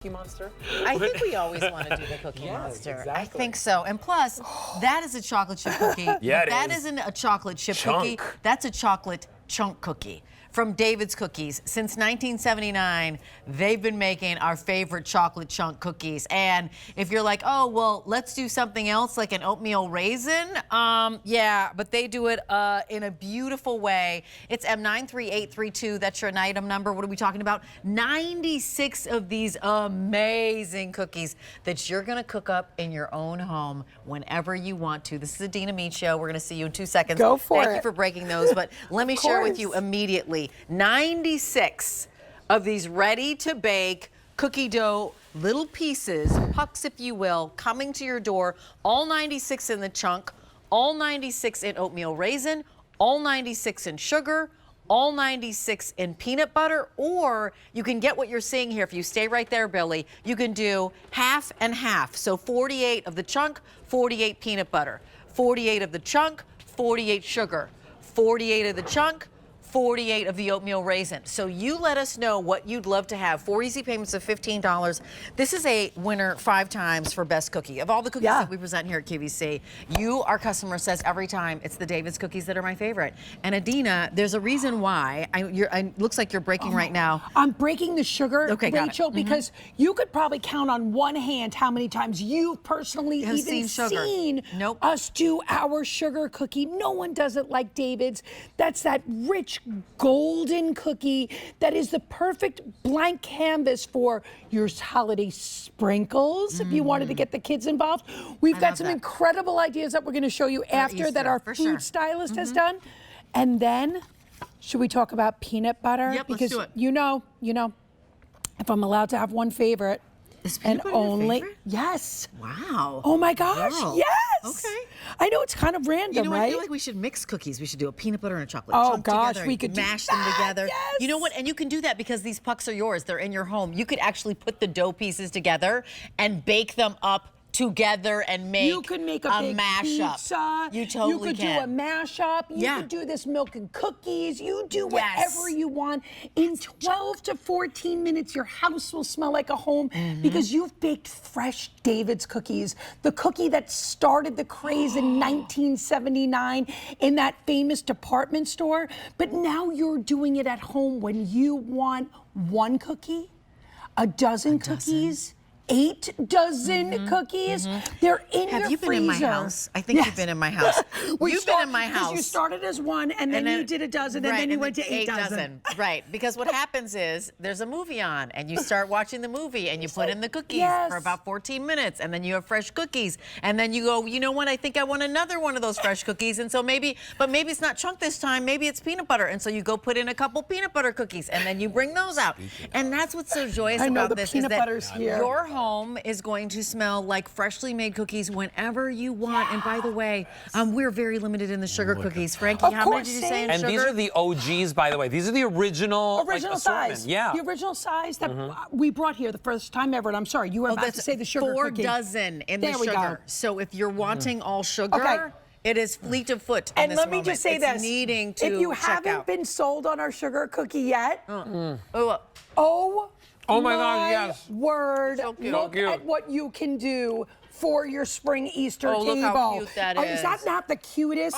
Cookie Monster? I think we always want to do the Cookie Monster. Exactly. I think so. And plus, that is a chocolate chip cookie. Yeah, That is. isn't a chocolate chip Chunk. cookie. That's a chocolate chunk cookie. From David's Cookies. Since 1979, they've been making our favorite chocolate chunk cookies. And if you're like, oh, well, let's do something else like an oatmeal raisin, yeah, but they do it in a beautiful way. It's M93832. That's your item number. What are we talking about? 96 of these amazing cookies that you're going to cook up in your own home whenever you want to. This is the Dina Mead Show. We're going to see you in 2 seconds. Go for it. Thank you for breaking those. But let me share with you immediately. 96 of these ready-to-bake cookie dough little pieces, pucks if you will, coming to your door, all 96 in the chunk, all 96 in oatmeal raisin, all 96 in sugar, all 96 in peanut butter, or you can get what you're seeing here. If you stay right there, Billy, you can do half and half. So 48 of the chunk, 48 peanut butter, 48 of the chunk, 48 sugar, 48 of the chunk, 48 of the oatmeal raisin. So you let us know what you'd love to have. 4 easy payments of $15. This is a winner 5 times for best cookie. Of all the cookies that we present here at QVC, you, our customer, says every time it's the David's cookies that are my favorite. And Adina, there's a reason why. Looks like you're breaking right now. I'm breaking the sugar, Okay, Rachel, because you could probably count on one hand how many times you've personally Have even seen us do our sugar cookie. No one does it like David's. That's that rich golden cookie that is the perfect blank canvas for your holiday sprinkles if you wanted to get the kids involved. We've got some incredible ideas that we're going to show you after Easter, that our for food sure. stylist has done. And then, should we talk about peanut butter? Yep, let's because do it. you know, if I'm allowed to have one favorite, Is peanut butter your favorite? Yes. Wow. Oh my gosh, Girl. yes. Okay. I know it's kind of random, You know what? right? I feel like we should mix cookies. We should do a peanut butter and a chocolate Oh, chunk gosh, together. we and could do mash them that, together. yes. You know what? And you can do that because these pucks are yours. They're in your home. You could actually put the dough pieces together and bake them up together and make You could make a big mashup. pizza. You totally could can. do a mashup. You could do this milk and cookies. You do whatever you want. In 12 to 14 minutes, your house will smell like a home because you've baked fresh David's cookies. The cookie that started the craze in 1979 in that famous department store. But now you're doing it at home when you want one cookie, a dozen cookies, 8 dozen cookies. They're in your freezer. Have you been in my house? I think you've been in my house. You've been in my house. You started as one, and then you did a dozen, and then you went to 8 dozen. Right, because what happens is there's a movie on, and you start watching the movie, and you put in the cookies for about 14 minutes, and then you have fresh cookies, and then you go, you know what? I think I want another one of those fresh cookies, and so maybe it's not chunk this time. Maybe it's peanut butter, and so you go put in a couple peanut butter cookies, and then you bring those out, and that's what's so joyous about this is that your home is going to smell like freshly made cookies whenever you want. And by the way, we're very limited in the sugar cookies. Frankie, how many did you say in sugar? And these are the OGs, by the way. These are the original size. Yeah. The original size that we brought here the first time ever. And I'm sorry, you were about to say the sugar 4 cookie. dozen in the There we go. sugar. So if you're wanting all sugar, it is fleet of foot in And this let me moment. just say It's this. needing to if you check haven't out. been sold on our sugar cookie yet, Oh my God, yes. Word. So cute. Look at what you can do for your spring Easter table. Look how cute that is. Is that not the cutest?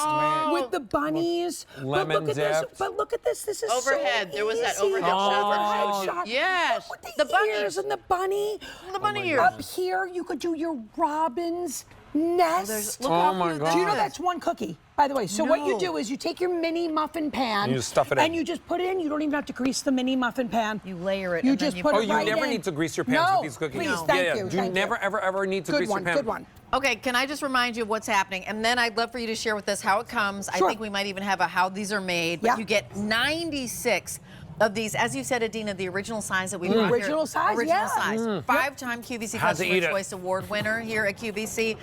With the bunnies. Lemon this. But look at this. This is Overhead. so There was that easy. overhead shot. shot. Yes. With The the bunnies. ears and the bunny. The bunny ears. Up here, you could do your robin's nest. Look how my cute God. that Do you know is. that's one cookie, by the way? So what you do is you take your mini muffin pan You just stuff it in. and you just put it in. You don't even have to grease the mini muffin pan. You layer it You and then just you put put it Oh, right you never in. need to grease your pans No, with these cookies. please, No. thank yeah, you. You thank never, you. ever need to grease your pan. Good one. Okay, can I just remind you of what's happening? And then I'd love for you to share with us how it comes. Sure. I think we might even have a how these are made. But you get 96 of these, as you said, Adina, the original size that we brought here. Original size, Original yeah. size. 5-time QVC Had to Customer eat it. Choice Award winner here at QVC.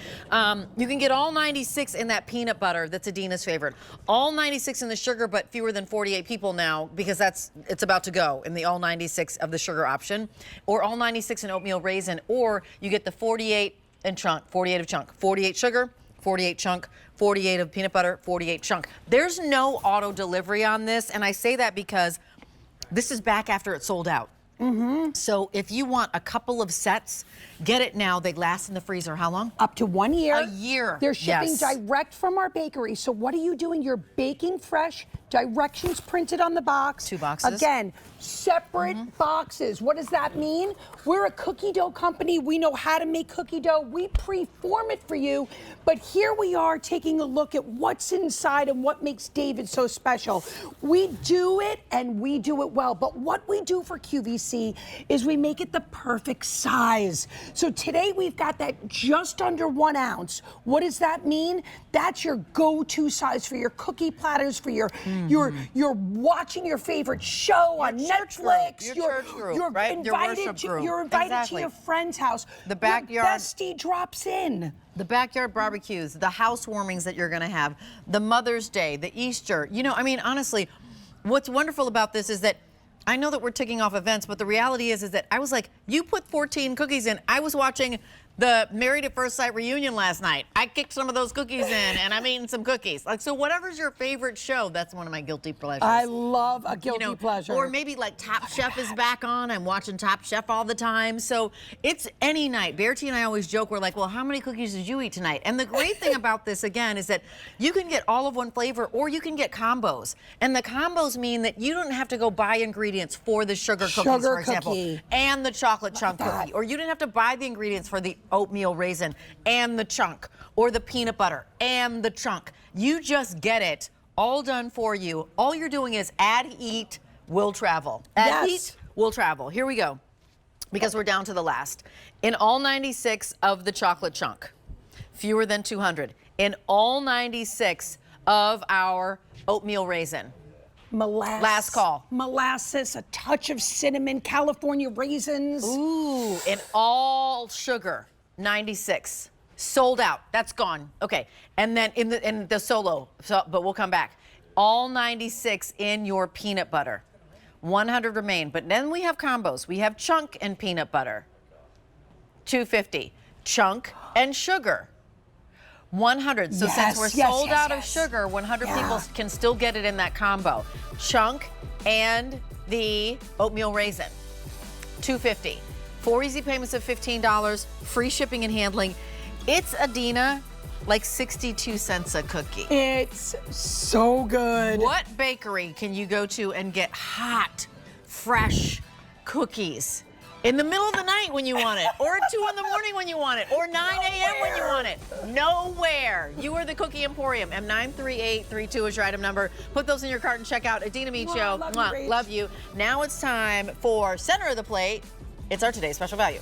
You can get all 96 in that peanut butter. That's Adina's favorite. All 96 in the sugar, but fewer than 48 people now because it's about to go in the all 96 of the sugar option. Or all 96 in oatmeal raisin. Or you get the 48 and chunk, 48 of chunk, 48 sugar, 48 chunk, 48 of peanut butter, 48 chunk. There's no auto delivery on this, and I say that because this is back after it sold out. So if you want a couple of sets, get it now. They last in the freezer how long? Up to 1 year. A year. They're shipping Yes. direct from our bakery. So what are you doing? You're baking fresh, directions printed on the box. 2 boxes. Again, separate boxes. What does that mean? We're a cookie dough company. We know how to make cookie dough. We preform it for you. But here we are taking a look at what's inside and what makes David so special. We do it and we do it well. But what we do for QVC is we make it the perfect size. So today we've got that just under 1 ounce. What does that mean? That's your go-to size for your cookie platters, for your you're watching your favorite show on church Netflix. group, your church group, you're right? Your invited worship to, group. You're invited Exactly. to your friend's house. The backyard. Your bestie drops in. The backyard barbecues, the housewarmings that you're going to have, the Mother's Day, the Easter. You know, I mean, honestly, what's wonderful about this is that I know that we're ticking off events, but the reality is that I was like, you put 14 cookies in. I was watching the Married at First Sight reunion last night. I kicked some of those cookies in, and I'm eating some cookies. Like, so whatever's your favorite show, that's one of my guilty pleasures. I love a guilty pleasure. Or maybe like Top Chef is back on. I'm watching Top Chef all the time. So it's any night. Bertie and I always joke, we're like, well, how many cookies did you eat tonight? And the great thing about this, again, is that you can get all of one flavor or you can get combos. And the combos mean that you don't have to go buy ingredients for the sugar cookies, for example, and the chocolate chunk cookie. Or you didn't have to buy the ingredients for the oatmeal raisin and the chunk, or the peanut butter and the chunk. You just get it all done for you. All you're doing is add, eat, will travel. Add, eat, will travel. Here we go, because we're down to the last. In all 96 of the chocolate chunk, fewer than 200. In all 96 of our oatmeal raisin. Molasses. Last call. Molasses, a touch of cinnamon, California raisins. Ooh, in all sugar, 96. Sold out. That's gone. Okay. And then in the solo, but we'll come back. All 96 in your peanut butter. 100 remain. But then we have combos. We have chunk and peanut butter. 250. Chunk and sugar. 100. So since we're sold out of sugar, 100 people can still get it in that combo. Chunk and the oatmeal raisin. 250. 4 easy payments of $15, free shipping and handling. It's, Adina, like 62 cents a cookie. It's so good. What bakery can you go to and get hot, fresh cookies in the middle of the night when you want it, or at 2 in the morning when you want it, or 9 a.m. when you want it? Nowhere. You are the Cookie Emporium. M93832 is your item number. Put those in your cart and check out. Adina Micho, love you. Now it's time for Center of the Plate. It's our Today's Special Value.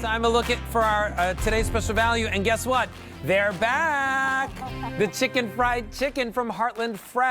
Time to look at for our today's special value, and guess what? They're back. The chicken fried chicken from Heartland Fresh.